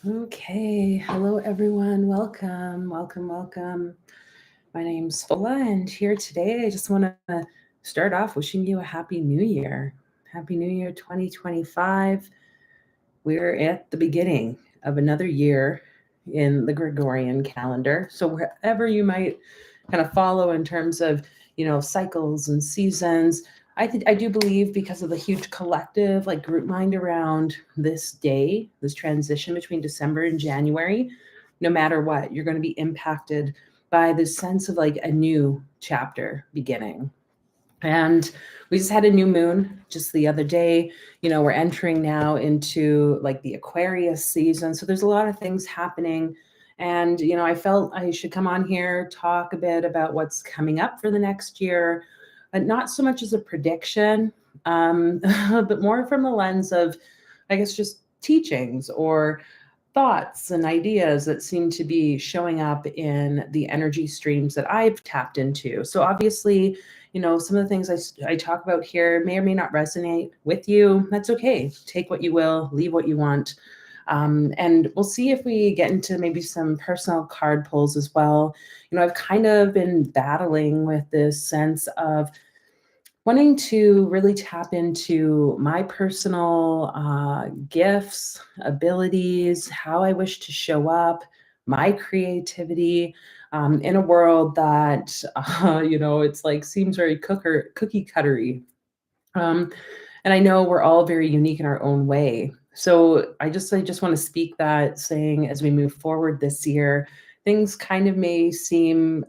Okay, hello everyone. Welcome. My name's Fola, and here today I just want to start off wishing you a happy new year. Happy New Year 2025. We're at the beginning of another year in the Gregorian calendar. So wherever you might kind of follow in terms of, cycles and seasons, I do believe because of the huge collective like group mind around this day, this transition between December and January, no matter what, you're going to be impacted by this sense of like a new chapter beginning. And we just had a new moon just the other day. We're entering now into like the Aquarius season. So there's a lot of things happening. And, I felt I should come on here, talk a bit about what's coming up for the next year, but not so much as a prediction, but more from the lens of, I guess, just teachings or thoughts and ideas that seem to be showing up in the energy streams that I've tapped into. So obviously, some of the things I talk about here may or may not resonate with you. That's okay. Take what you will, leave what you want. And we'll see if we get into maybe some personal card pulls as well. I've kind of been battling with this sense of wanting to really tap into my personal gifts, abilities, how I wish to show up, my creativity in a world that, it's like seems very cookie cuttery. Um, and I know we're all very unique in our own way. So I just want to speak that saying as we move forward this year, things kind of may seem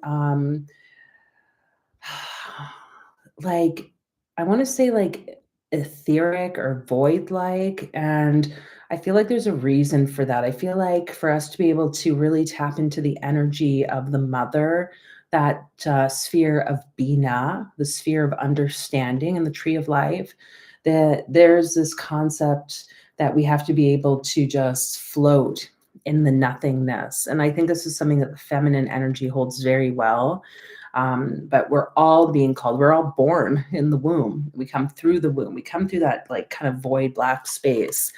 like I want to say like etheric or void like, and I feel like there's a reason for that. I feel like for us to be able to really tap into the energy of the mother, that sphere of Bina, the sphere of understanding and the tree of life, that there's this concept that we have to be able to just float in the nothingness. And I think this is something that the feminine energy holds very well. But we're all being called, we're all born in the womb. We come through the womb, we come through that like kind of void black space.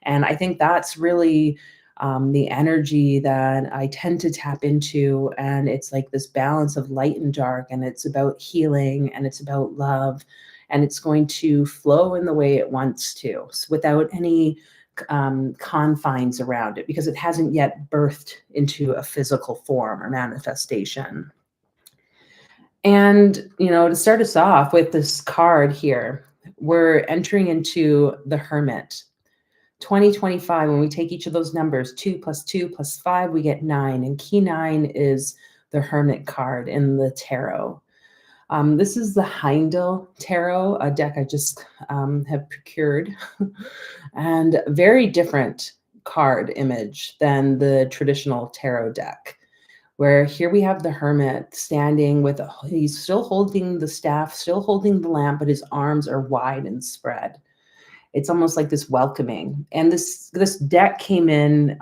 And I think that's really the energy that I tend to tap into. And it's like this balance of light and dark, and it's about healing and it's about love. And it's going to flow in the way it wants to, without any confines around it, because it hasn't yet birthed into a physical form or manifestation. And, to start us off with this card here, we're entering into the Hermit. 2025, when we take each of those numbers, 2 plus 2 plus 5, we get 9. And key 9 is the Hermit card in the tarot. This is the Heindel Tarot, a deck I just have procured, and very different card image than the traditional tarot deck, where here we have the hermit standing with, he's still holding the staff, still holding the lamp, but his arms are wide and spread. It's almost like this welcoming. And this deck came in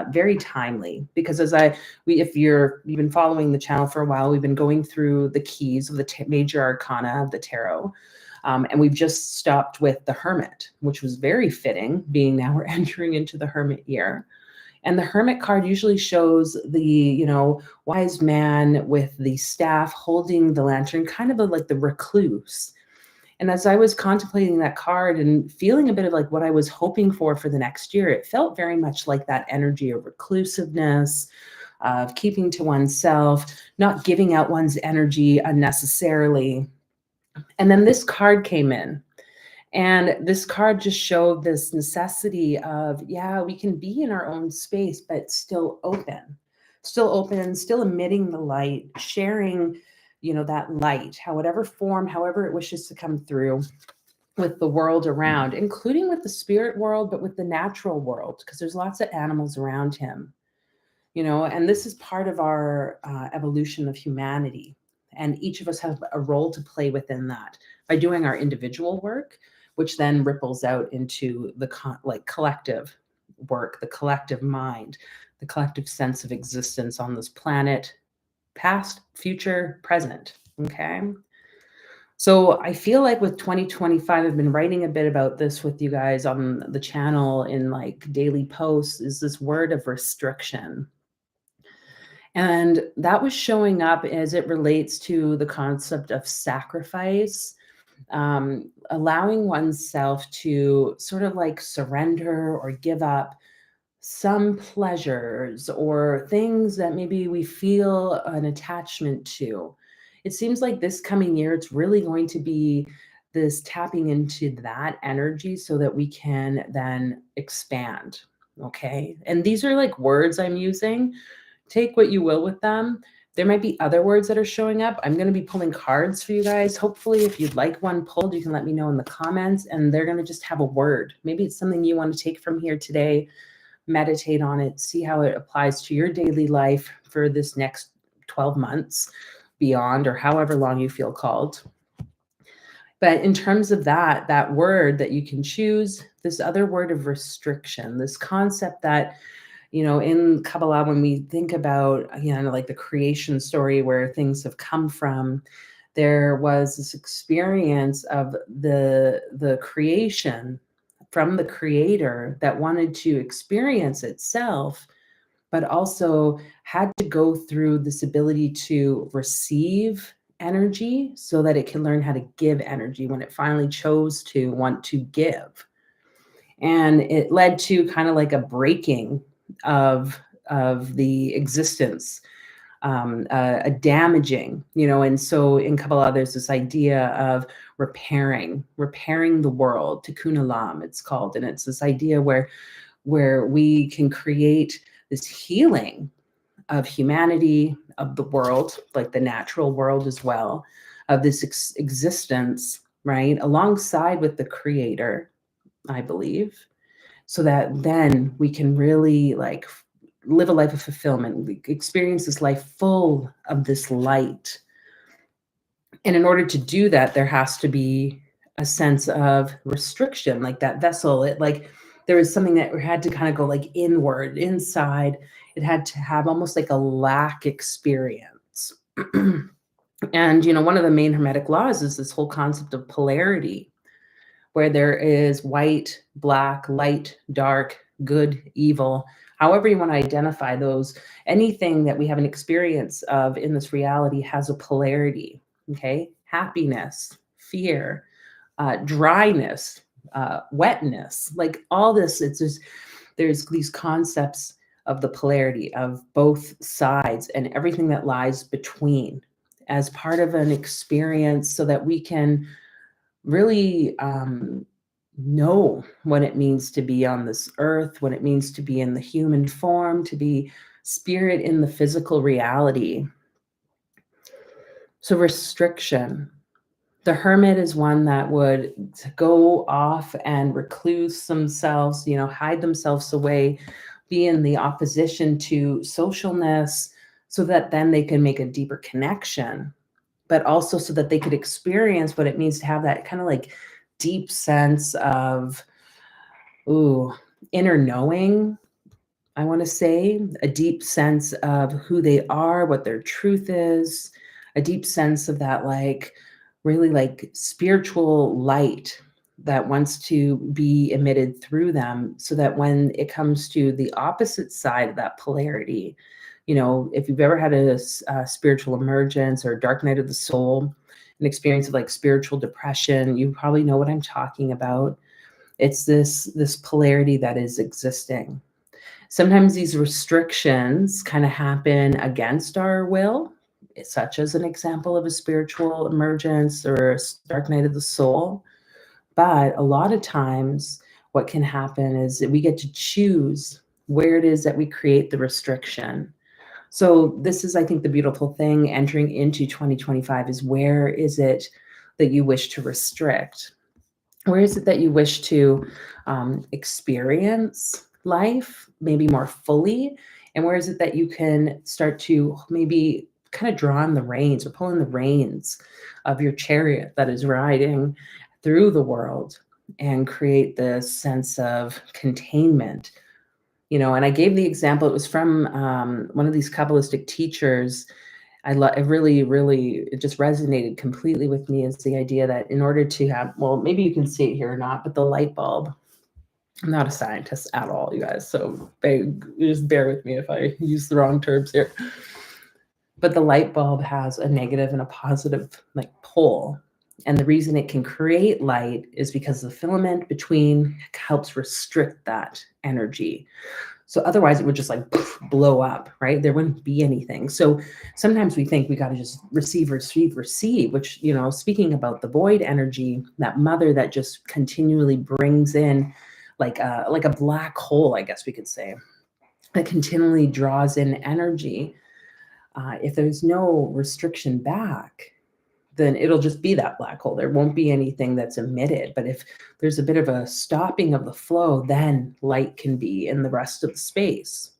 very timely, because if you've been following the channel for a while, we've been going through the keys of the major arcana of the tarot. And we've just stopped with the Hermit, which was very fitting, being now we're entering into the Hermit year. And the Hermit card usually shows the, wise man with the staff holding the lantern, kind of like the recluse. And as I was contemplating that card and feeling a bit of like what I was hoping for the next year, it felt very much like that energy of reclusiveness, of keeping to oneself, not giving out one's energy unnecessarily. And then this card came in. And this card just showed this necessity of, yeah, we can be in our own space, but still open, still emitting the light, sharing, that light, however form, however it wishes to come through with the world around, including with the spirit world, but with the natural world, because there's lots of animals around him, and this is part of our evolution of humanity. And each of us have a role to play within that by doing our individual work, which then ripples out into the collective work, the collective mind, the collective sense of existence on this planet, past, future, present. Okay. So I feel like with 2025, I've been writing a bit about this with you guys on the channel in like daily posts, is this word of restriction. And that was showing up as it relates to the concept of sacrifice, allowing oneself to sort of like surrender or give up some pleasures or things that maybe we feel an attachment to. It seems like this coming year, it's really going to be this tapping into that energy so that we can then expand. Okay. And these are like words I'm using. Take what you will with them. There might be other words that are showing up. I'm going to be pulling cards for you guys. Hopefully, if you'd like one pulled, you can let me know in the comments, and they're going to just have a word. Maybe it's something you want to take from here today, meditate on it, see how it applies to your daily life for this next 12 months, beyond, or however long you feel called. But in terms of that word that you can choose, this other word of restriction, this concept that, in Kabbalah, when we think about, like the creation story where things have come from, there was this experience of the creation from the creator that wanted to experience itself, but also had to go through this ability to receive energy so that it can learn how to give energy when it finally chose to want to give. And it led to kind of like a breaking of the existence, a damaging, and so in Kabbalah, there's this idea of repairing the world, tikkun olam, it's called, and it's this idea where we can create this healing of humanity, of the world, like the natural world as well, of this existence, right, alongside with the creator, I believe, so that then we can really like live a life of fulfillment, experience this life full of this light. And in order to do that, there has to be a sense of restriction, like that vessel. It like there was something that had to kind of go like inward, inside. It had to have almost like a lack experience. And one of the main Hermetic laws is this whole concept of polarity, where there is white, black, light, dark, good, evil, however you want to identify those. Anything that we have an experience of in this reality has a polarity. Okay. Happiness, fear, dryness, wetness, like all this. It's just, there's these concepts of the polarity of both sides and everything that lies between as part of an experience so that we can really know what it means to be on this earth, what it means to be in the human form, to be spirit in the physical reality. So restriction. The hermit is one that would go off and recluse themselves, hide themselves away, be in the opposition to socialness, so that then they can make a deeper connection, but also so that they could experience what it means to have that kind of like deep sense of, inner knowing. I want to say a deep sense of who they are, what their truth is, a deep sense of that, like really like spiritual light that wants to be emitted through them, so that when it comes to the opposite side of that polarity, if you've ever had a spiritual emergence or dark night of the soul, an experience of like spiritual depression, you probably know what I'm talking about. It's this polarity that is existing. Sometimes these restrictions kind of happen against our will, such as an example of a spiritual emergence or a dark night of the soul. But a lot of times, what can happen is that we get to choose where it is that we create the restriction. So this is, I think, the beautiful thing entering into 2025 is, where is it that you wish to restrict? Where is it that you wish to experience life maybe more fully? And where is it that you can start to maybe kind of draw on the reins or pull in the reins of your chariot that is riding through the world and create this sense of containment? And I gave the example, it was from one of these Kabbalistic teachers. it really, really, it just resonated completely with me, is the idea that in order to have, well, maybe you can see it here or not, but the light bulb, I'm not a scientist at all, you guys, so just bear with me if I use the wrong terms here. But the light bulb has a negative and a positive like pole. And the reason it can create light is because the filament between helps restrict that energy. So otherwise it would just like blow up, right? There wouldn't be anything. So sometimes we think we got to just receive, which, you know, speaking about the void energy, that mother that just continually brings in like a black hole, I guess we could say, that continually draws in energy. If there's no restriction back, then it'll just be that black hole. There won't be anything that's emitted. But if there's a bit of a stopping of the flow, then light can be in the rest of the space.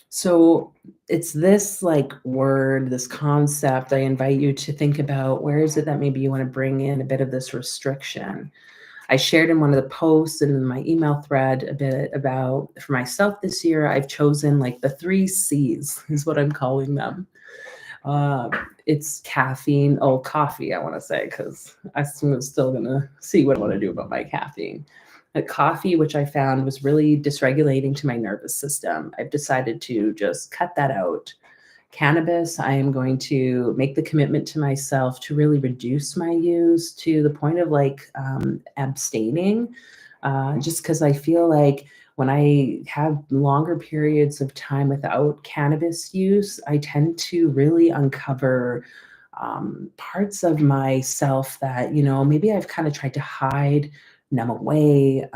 So it's this like word, this concept I invite you to think about. Where is it that maybe you want to bring in a bit of this restriction? I shared in one of the posts and in my email thread a bit about, for myself this year, I've chosen like the 3 C's is what I'm calling them. It's caffeine, coffee, I want to say, because I'm still going to see what I want to do about my caffeine. But coffee, which I found was really dysregulating to my nervous system, I've decided to just cut that out. Cannabis, I am going to make the commitment to myself to really reduce my use to the point of like abstaining, just because I feel like when I have longer periods of time without cannabis use, I tend to really uncover parts of myself that, you know, maybe I've kind of tried to hide, numb away,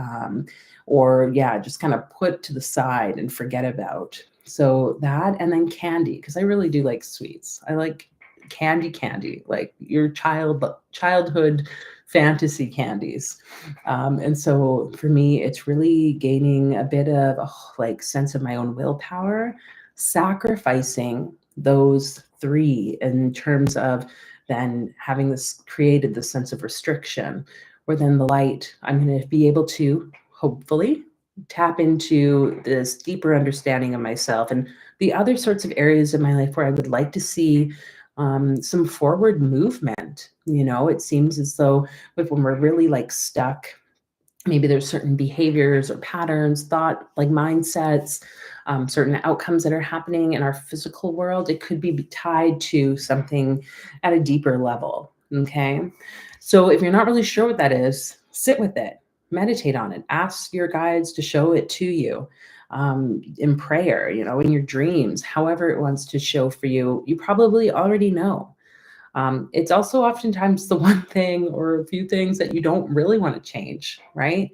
or yeah, just kind of put to the side and forget about. So that, and then candy, because I really do like sweets. I like candy, like your childhood fantasy candies. And so for me, it's really gaining a bit of a like sense of my own willpower, sacrificing those 3 in terms of then having this created this sense of restriction, where then the light, I'm going to be able to hopefully tap into this deeper understanding of myself and the other sorts of areas of my life where I would like to see some forward movement. You know, it seems as though when we're really like stuck, maybe there's certain behaviors or patterns, thought, like mindsets, certain outcomes that are happening in our physical world. It could be tied to something at a deeper level. Okay. So if you're not really sure what that is, sit with it, meditate on it, ask your guides to show it to you in prayer, you know, in your dreams, however it wants to show for you. You probably already know. It's also oftentimes the one thing or a few things that you don't really want to change, right?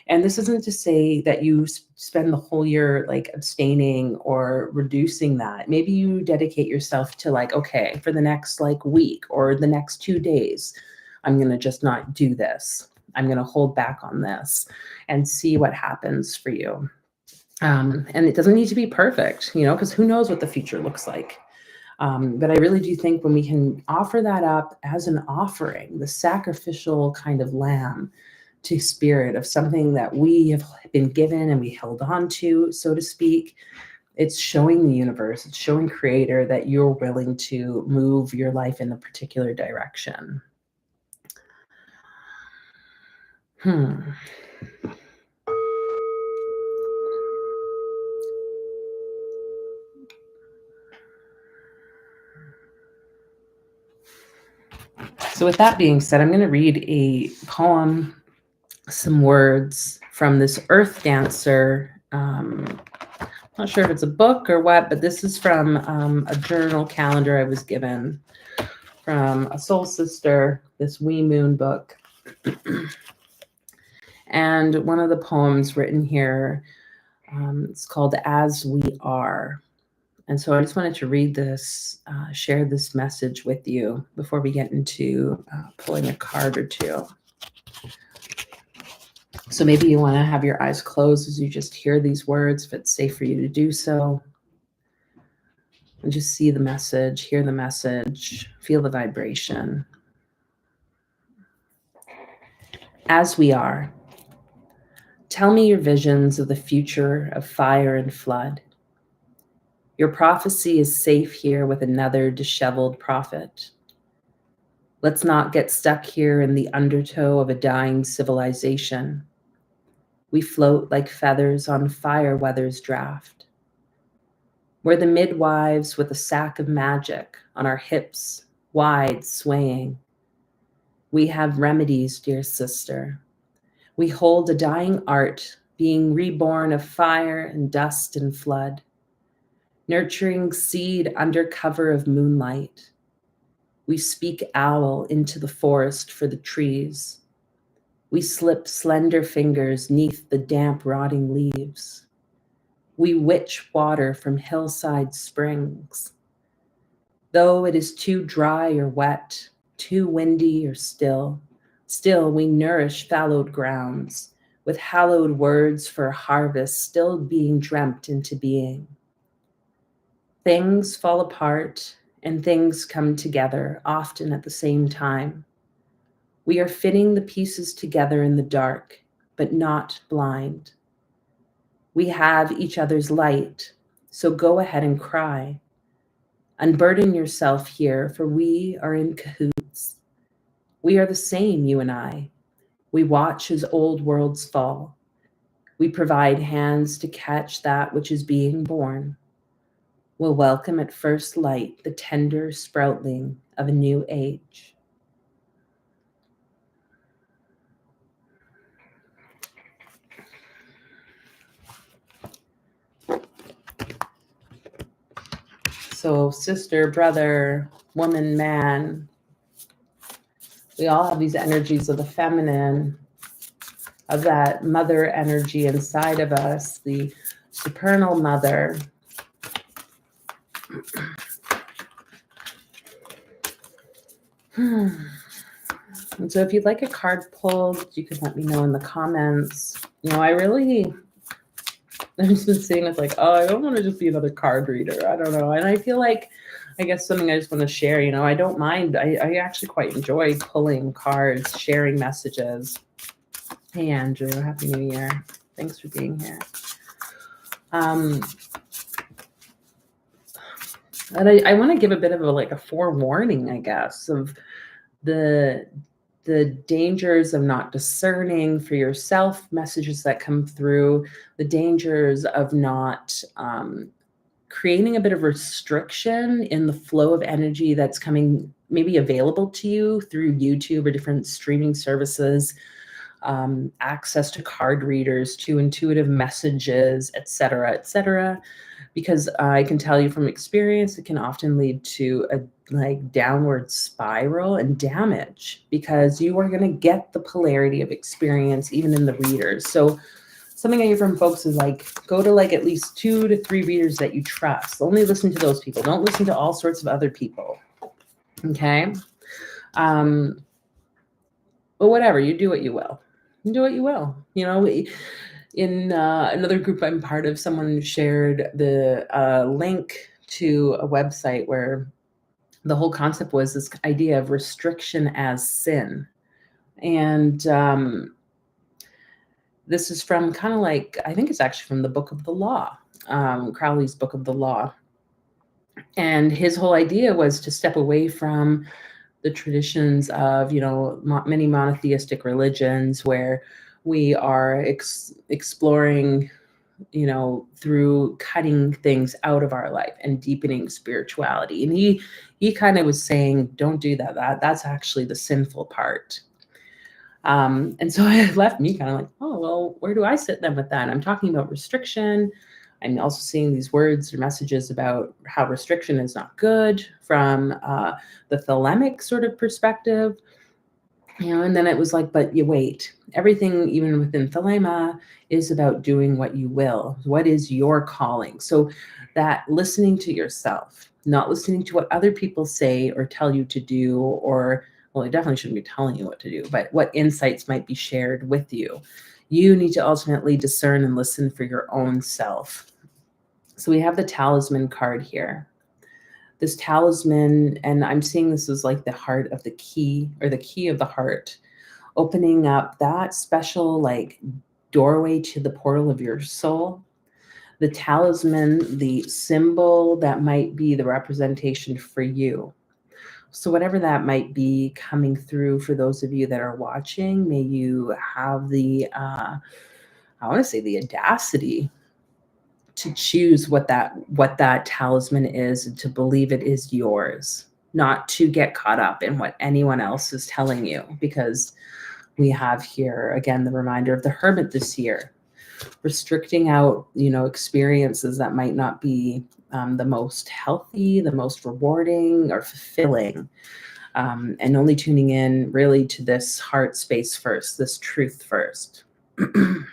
And this isn't to say that you spend the whole year like abstaining or reducing that. Maybe you dedicate yourself to like, okay, for the next like week or the next 2 days, I'm going to just not do this. I'm going to hold back on this and see what happens for you. And it doesn't need to be perfect, you know, because who knows what the future looks like. But I really do think when we can offer that up as an offering, the sacrificial kind of lamb to spirit of something that we have been given and we held on to, so to speak, it's showing the universe, it's showing creator that you're willing to move your life in a particular direction. So with that being said, I'm going to read a poem, some words from this earth dancer. Not sure if it's a book or what, but this is from a journal calendar I was given from a soul sister, this Wee Moon book. And one of the poems written here, it's called As We Are. And so I just wanted to read this, share this message with you before we get into pulling a card or two. So maybe you want to have your eyes closed as you just hear these words, if it's safe for you to do so. And just see the message, hear the message, feel the vibration. As we are, tell me your visions of the future of fire and flood. Your prophecy is safe here with another disheveled prophet. Let's not get stuck here in the undertow of a dying civilization. We float like feathers on fire weather's draft. We're the midwives with a sack of magic on our hips, wide swaying. We have remedies, dear sister. We hold a dying art, being reborn of fire and dust and flood, nurturing seed under cover of moonlight. We speak owl into the forest for the trees. We slip slender fingers neath the damp, rotting leaves. We witch water from hillside springs. Though it is too dry or wet, too windy or still, still we nourish fallowed grounds, with hallowed words for a harvest still being dreamt into being. Things fall apart and things come together, often at the same time. We are fitting the pieces together in the dark, but not blind. We have each other's light, so go ahead and cry. Unburden yourself here, for we are in cahoots. We are the same, you and I. We watch as old worlds fall. We provide hands to catch that which is being born. We'll welcome at first light the tender sproutling of a new age. So sister, brother, woman, man, we all have these energies of the feminine, of that mother energy inside of us, the supernal mother. And so if you'd like a card pulled, you can let me know in the comments. You know, I've just been saying it's like, oh, I don't want to just be another card reader. I don't know. And I feel like, I guess something I just want to share, you know, I don't mind. I actually quite enjoy pulling cards, sharing messages. Hey, Andrew, Happy New Year. Thanks for being here. And I want to give a bit of a forewarning, I guess, of the dangers of not discerning for yourself messages that come through, the dangers of not creating a bit of restriction in the flow of energy that's coming, maybe available to you through YouTube or different streaming services, access to card readers, to intuitive messages, etc., because I can tell you from experience, it can often lead to a downward spiral and damage, because you are going to get the polarity of experience even in the readers. So something I hear from folks is go to at least 2 to 3 readers that you trust. Only listen to those people. Don't listen to all sorts of other people. Okay. But whatever, you do what you will. You do what you will. You know, in another group I'm part of, someone shared the link to a website where the whole concept was this idea of restriction as sin. And this is from I think it's actually from the Book of the Law, Crowley's Book of the Law. And his whole idea was to step away from the traditions of, many monotheistic religions where we are exploring, through cutting things out of our life and deepening spirituality. And he kind of was saying, don't do that. That's actually the sinful part. And so it left me kind of oh, well, where do I sit then with that? I'm talking about restriction. I'm also seeing these words or messages about how restriction is not good from the thelemic sort of perspective. And then it was but you wait, everything, even within thelema, is about doing what you will. What is your calling? So that listening to yourself, not listening to what other people say or tell you to do, or, well, I definitely shouldn't be telling you what to do, but what insights might be shared with you. You need to ultimately discern and listen for your own self. So we have the talisman card here. This talisman, and I'm seeing this as the heart of the key, or the key of the heart, opening up that special doorway to the portal of your soul. the talisman, the symbol that might be the representation for you. So whatever that might be coming through for those of you that are watching, may you have the, I want to say the audacity to choose what that talisman is and to believe it is yours, not to get caught up in what anyone else is telling you, because we have here again the reminder of the Hermit this year, restricting out, experiences that might not be the most healthy, the most rewarding or fulfilling, and only tuning in really to this heart space first, this truth first. A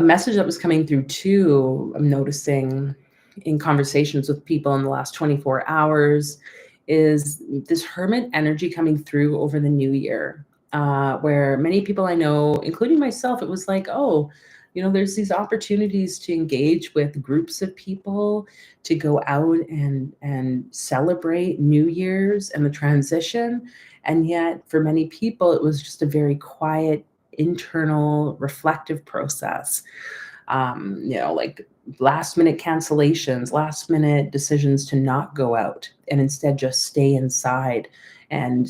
message that was coming through too, I'm noticing in conversations with people in the last 24 hours, is this Hermit energy coming through over the new year, where many people I know, including myself, it was like, oh, there's these opportunities to engage with groups of people, to go out and celebrate New Year's and the transition. And yet for many people, it was just a very quiet, internal reflective process. Like last minute cancellations, last minute decisions to not go out and instead just stay inside and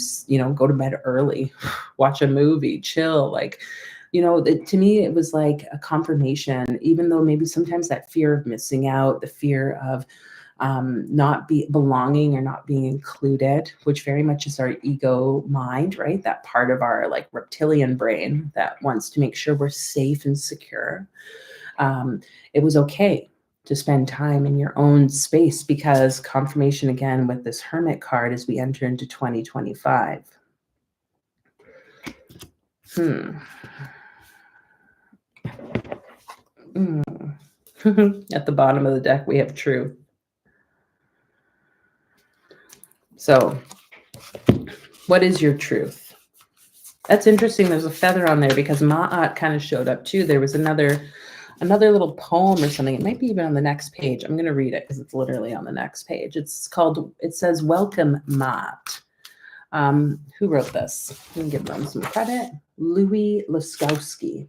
go to bed early, watch a movie, chill. Like, to me it was like a confirmation, even though maybe sometimes that fear of missing out, the fear of not belonging or not being included, which very much is our ego mind, right? That part of our like reptilian brain that wants to make sure we're safe and secure. It was okay to spend time in your own space, because confirmation again with this Hermit card as we enter into 2025. At the bottom of the deck, we have truth. So, what is your truth? That's interesting. There's a feather on there because Ma'at kind of showed up too. There was another little poem or something. It might be even on the next page. I'm going to read it because it's literally on the next page. It says, "Welcome, Ma'at." Who wrote this? I'm going to give them some credit. Louis Laskowski.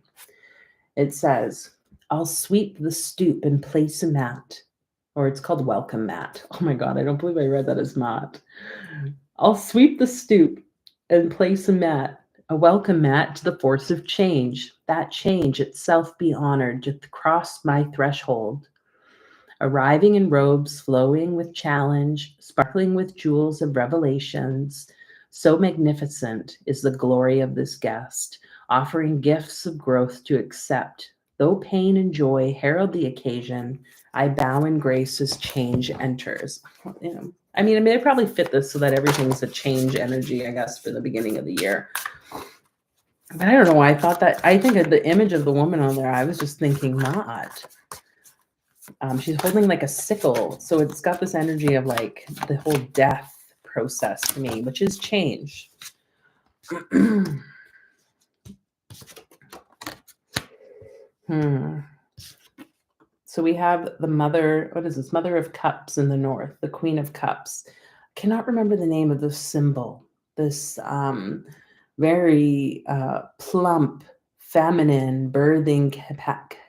It says, "I'll sweep the stoop and place a mat." Or it's called Welcome Mat. Oh my God, I don't believe I read that as mat. "I'll sweep the stoop and place a mat, a welcome mat to the force of change. That change itself be honored to cross my threshold. Arriving in robes flowing with challenge, sparkling with jewels of revelations. So magnificent is the glory of this guest, offering gifts of growth to accept. Though pain and joy herald the occasion, I bow in grace as change enters." I mean, they probably fit this so that everything's a change energy, I guess, for the beginning of the year. But I don't know why I thought that. I think of the image of the woman on there, I was just thinking not. She's holding like a sickle. So it's got this energy of like the whole death process to me, which is change. So we have the mother, what is this? Mother of Cups in the north, the Queen of Cups. I cannot remember the name of this symbol. This very plump, feminine, birthing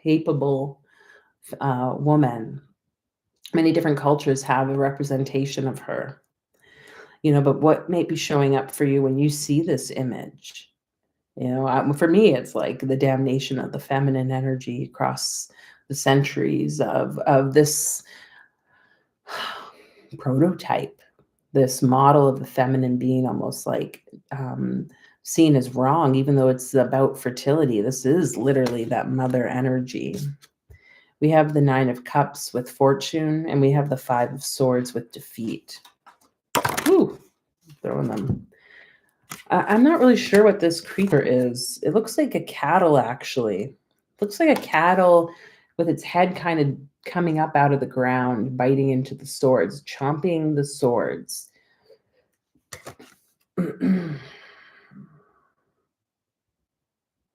capable woman. Many different cultures have a representation of her. But what may be showing up for you when you see this image? For me, it's like the damnation of the feminine energy across the centuries of this prototype, this model of the feminine being almost like seen as wrong, even though it's about fertility. This is literally that mother energy. We have the 9 of Cups with fortune, and we have the 5 of Swords with defeat. Ooh, throwing them. I'm not really sure what this creature is. It looks like a cattle, actually. It looks like a cattle with its head kind of coming up out of the ground, biting into the swords, chomping the swords.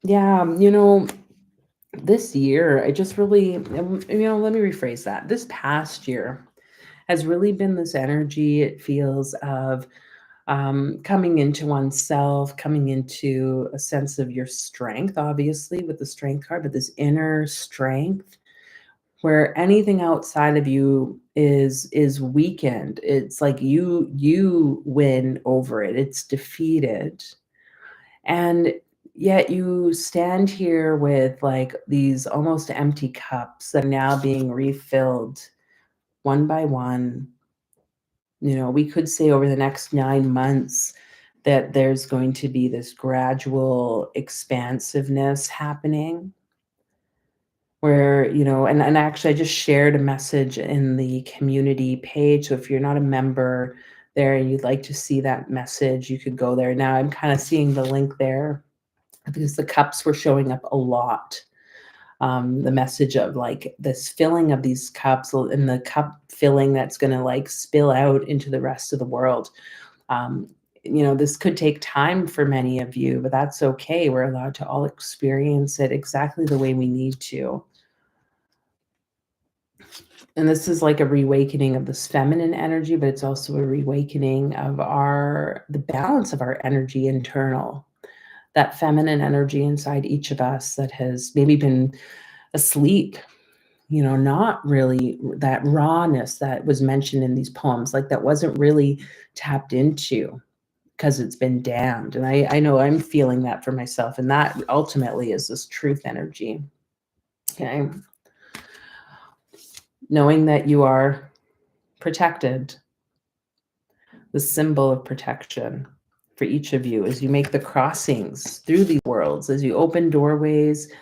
Yeah, this year, I just really, let me rephrase that. This past year has really been this energy, it feels, of coming into oneself, coming into a sense of your strength, obviously, with the strength card, but this inner strength where anything outside of you is weakened. It's like you win over it. It's defeated. And yet you stand here with like these almost empty cups that are now being refilled one by one. We could say over the next 9 months that there's going to be this gradual expansiveness happening where, and actually I just shared a message in the community page. So if you're not a member there and you'd like to see that message, you could go there. Now I'm kind of seeing the link there because the cups were showing up a lot. The message of like this filling of these cups and the cup filling that's going to like spill out into the rest of the world. This could take time for many of you, but that's okay. We're allowed to all experience it exactly the way we need to. And this is like a reawakening of this feminine energy, but it's also a reawakening of the balance of our energy internal, that feminine energy inside each of us that has maybe been asleep, not really that rawness that was mentioned in these poems, like that wasn't really tapped into because it's been damned. And I know I'm feeling that for myself. And that ultimately is this truth energy. Okay. Knowing that you are protected, the symbol of protection for each of you as you make the crossings through these worlds, as you open doorways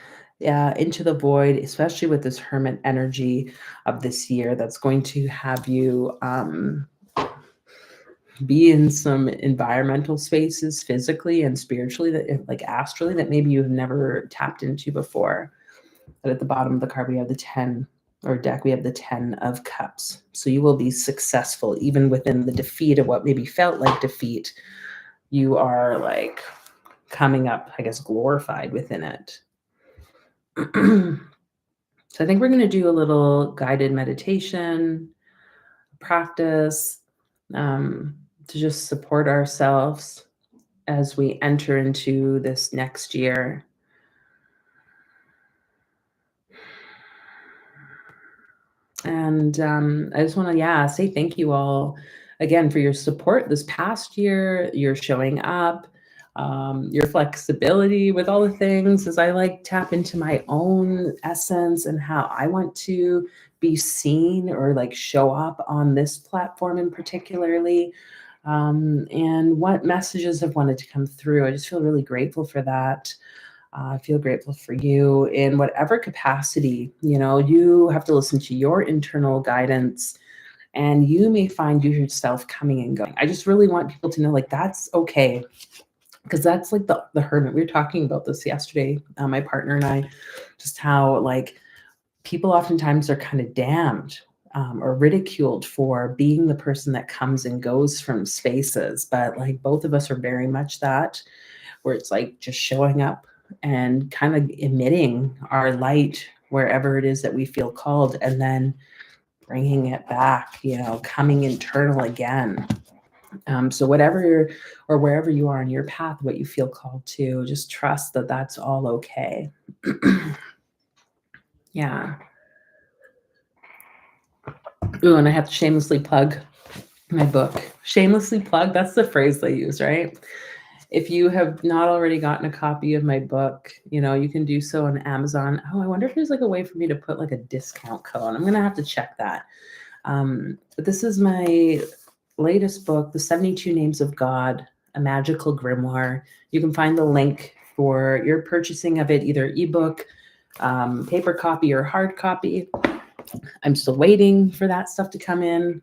into the void, especially with this hermit energy of this year that's going to have you be in some environmental spaces physically and spiritually, that like astrally, that maybe you've never tapped into before. But at the bottom of the card, we have the 10 or deck, we have the 10 of cups. So you will be successful even within the defeat of what maybe felt like defeat. You are like coming up, I guess, glorified within it. So I think we're going to do a little guided meditation practice to just support ourselves as we enter into this next year. And I just want to, say thank you all again for your support this past year, your showing up, your flexibility with all the things as I like tap into my own essence and how I want to be seen or like show up on this platform in particularly, and what messages have wanted to come through. I just feel really grateful for that. I feel grateful for you in whatever capacity. You have to listen to your internal guidance and you may find yourself coming and going. I just really want people to know like that's okay. Because that's like the hermit. We were talking about this yesterday, my partner and I, just how like people oftentimes are kind of damned or ridiculed for being the person that comes and goes from spaces. But like both of us are very much that, where it's like just showing up and kind of emitting our light wherever it is that we feel called, and then bringing it back, coming internal again. So whatever or wherever you are on your path, what you feel called to, just trust that that's all okay. Yeah. Ooh, and I have to shamelessly plug my book. Shamelessly plug, that's the phrase they use, right? If you have not already gotten a copy of my book, you can do so on Amazon. Oh, I wonder if there's like a way for me to put like a discount code. I'm going to have to check that. But this is my latest book, The 72 Names of God, A Magical Grimoire. You can find the link for your purchasing of it, either ebook, paper copy, or hard copy. I'm still waiting for that stuff to come in.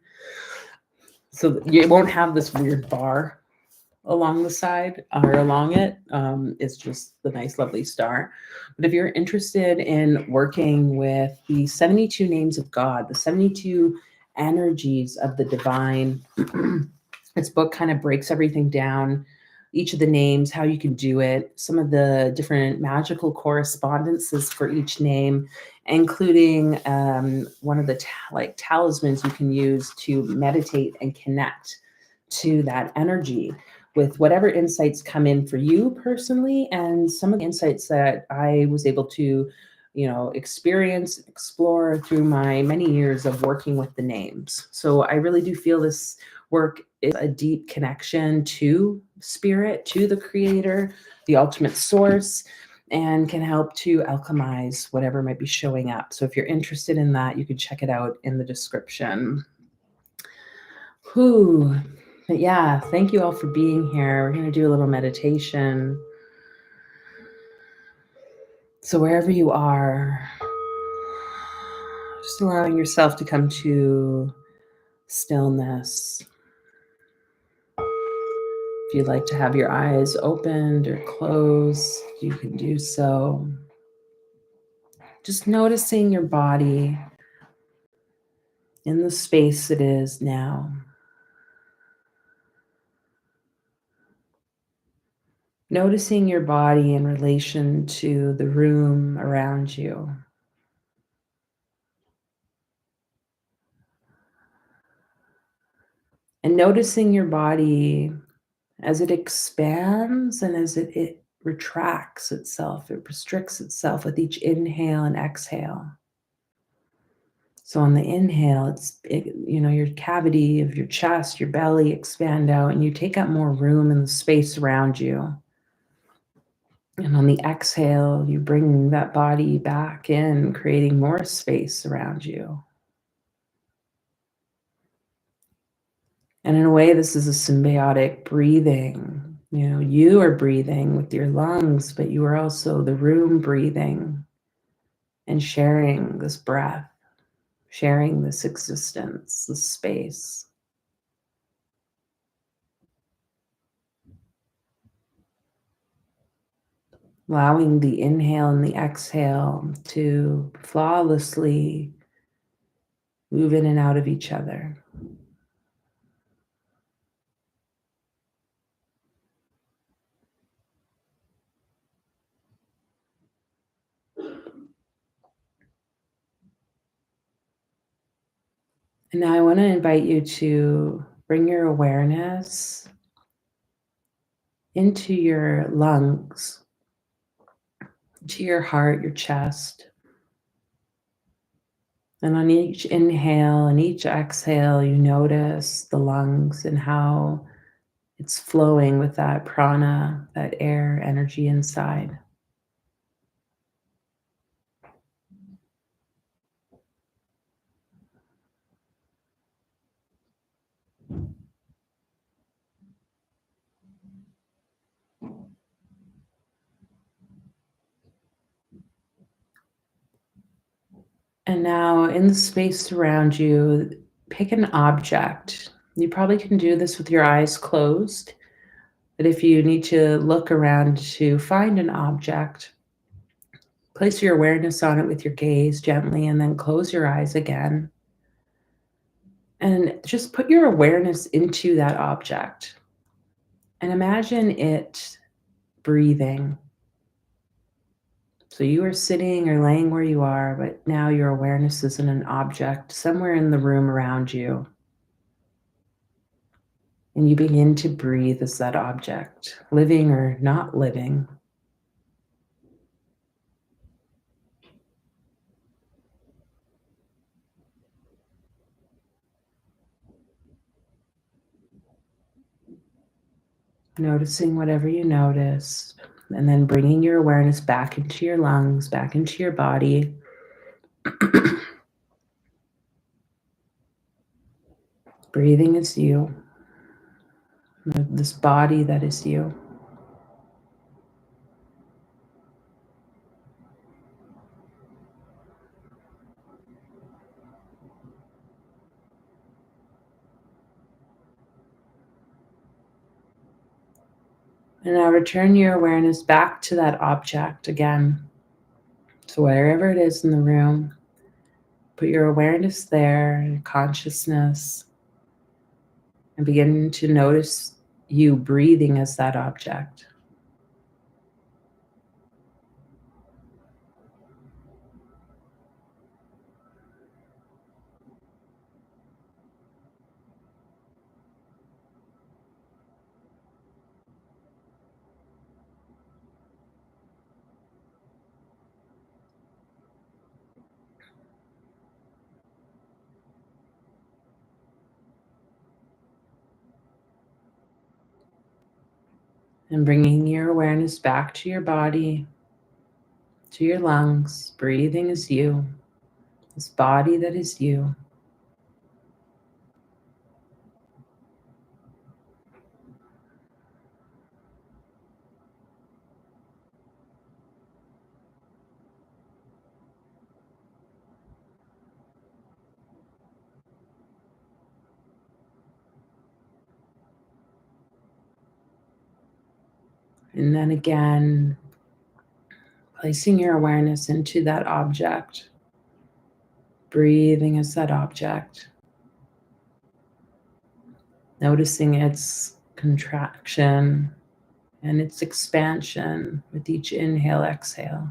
So you won't have this weird bar along the side or along it. It's just the nice, lovely star. But if you're interested in working with the 72 names of God, the 72 energies of the divine, this book kind of breaks everything down, each of the names, how you can do it, some of the different magical correspondences for each name, including one of the talismans you can use to meditate and connect to that energy with whatever insights come in for you personally, and some of the insights that I was able to, experience, explore through my many years of working with the names. So I really do feel this work is a deep connection to spirit, to the creator, the ultimate source, and can help to alchemize whatever might be showing up. So if you're interested in that, you can check it out in the description. Whew. But yeah, thank you all for being here. We're going to do a little meditation. So wherever you are, just allowing yourself to come to stillness. If you'd like to have your eyes opened or closed, you can do so. Just noticing your body in the space it is now. Noticing your body in relation to the room around you. And noticing your body as it expands and as it retracts itself, it restricts itself with each inhale and exhale. So on the inhale, your cavity of your chest, your belly expand out, and you take up more room in the space around you. And on the exhale, you bring that body back in, creating more space around you. And in a way, this is a symbiotic breathing. You are breathing with your lungs, but you are also the room breathing and sharing this breath, sharing this existence, this space. Allowing the inhale and the exhale to flawlessly move in and out of each other. And now I want to invite you to bring your awareness into your lungs, to your heart, your chest. And on each inhale and each exhale, you notice the lungs and how it's flowing with that prana, that air energy inside. And now in the space around you, pick an object. You probably can do this with your eyes closed, but if you need to look around to find an object, place your awareness on it with your gaze gently and then close your eyes again. And just put your awareness into that object and imagine it breathing. So you are sitting or laying where you are, but now your awareness is in an object somewhere in the room around you. And you begin to breathe as that object, living or not living. Noticing whatever you notice, and then bringing your awareness back into your lungs, back into your body. Breathing is you, this body that is you. And now return your awareness back to that object again. So wherever it is in the room, put your awareness there, consciousness, and begin to notice you breathing as that object. And bringing your awareness back to your body, to your lungs, breathing as you, this body that is you. And then again, placing your awareness into that object, breathing as that object, noticing its contraction and its expansion with each inhale, exhale.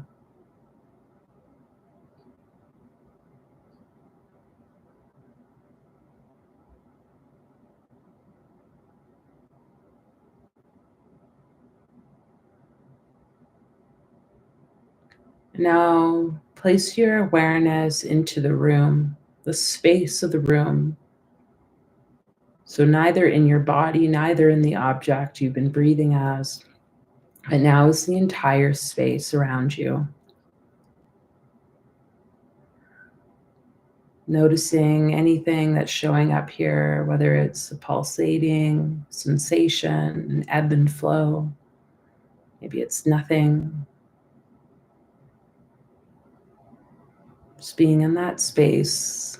Now, place your awareness into the room, the space of the room. So neither in your body, neither in the object you've been breathing as, but now is the entire space around you. Noticing anything that's showing up here, whether it's a pulsating sensation, an ebb and flow, maybe it's nothing. Just being in that space.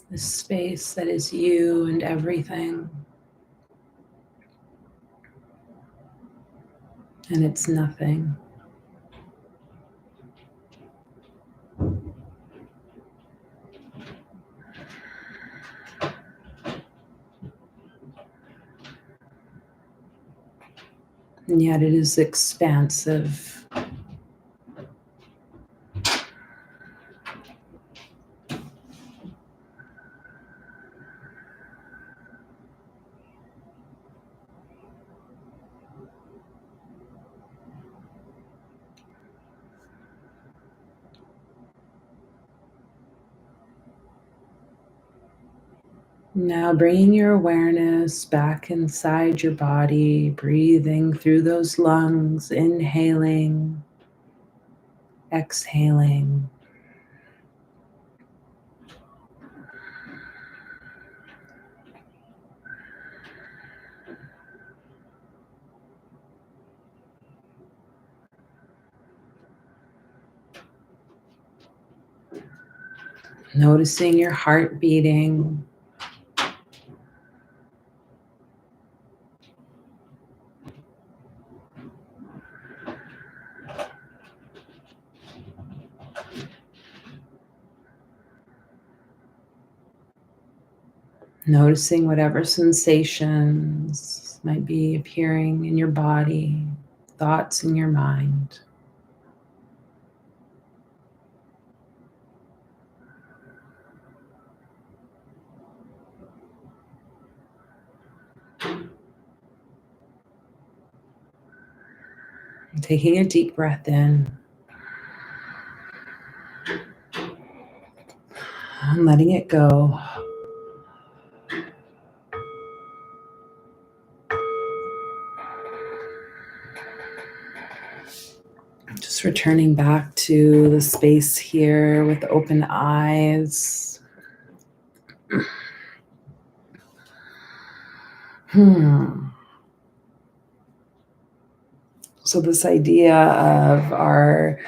The space that is you and everything. And it's nothing. And yet it is expansive. Now bringing your awareness back inside your body, breathing through those lungs, inhaling, exhaling. Noticing your heart beating. Noticing whatever sensations might be appearing in your body, thoughts in your mind. Taking a deep breath in and letting it go. Just returning back to the space here with open eyes. So this idea of our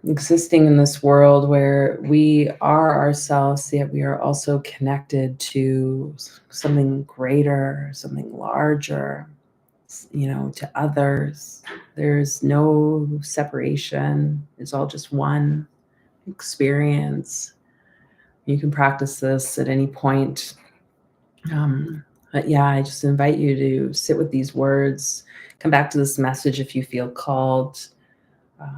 existing in this world where we are ourselves, yet we are also connected to something greater, something larger, to others. There's no separation. It's all just one experience. You can practice this at any point. But yeah, I just invite you to sit with these words, come back to this message if you feel called.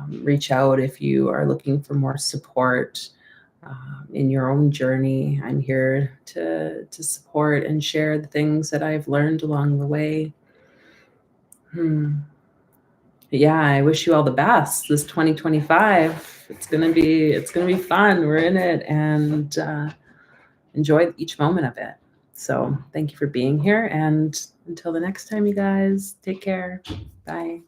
Reach out if you are looking for more support in your own journey. I'm here to support and share the things that I've learned along the way. Yeah, I wish you all the best. This 2025, it's gonna be fun. We're in it, and enjoy each moment of it. So thank you for being here, and until the next time, you guys, take care. Bye.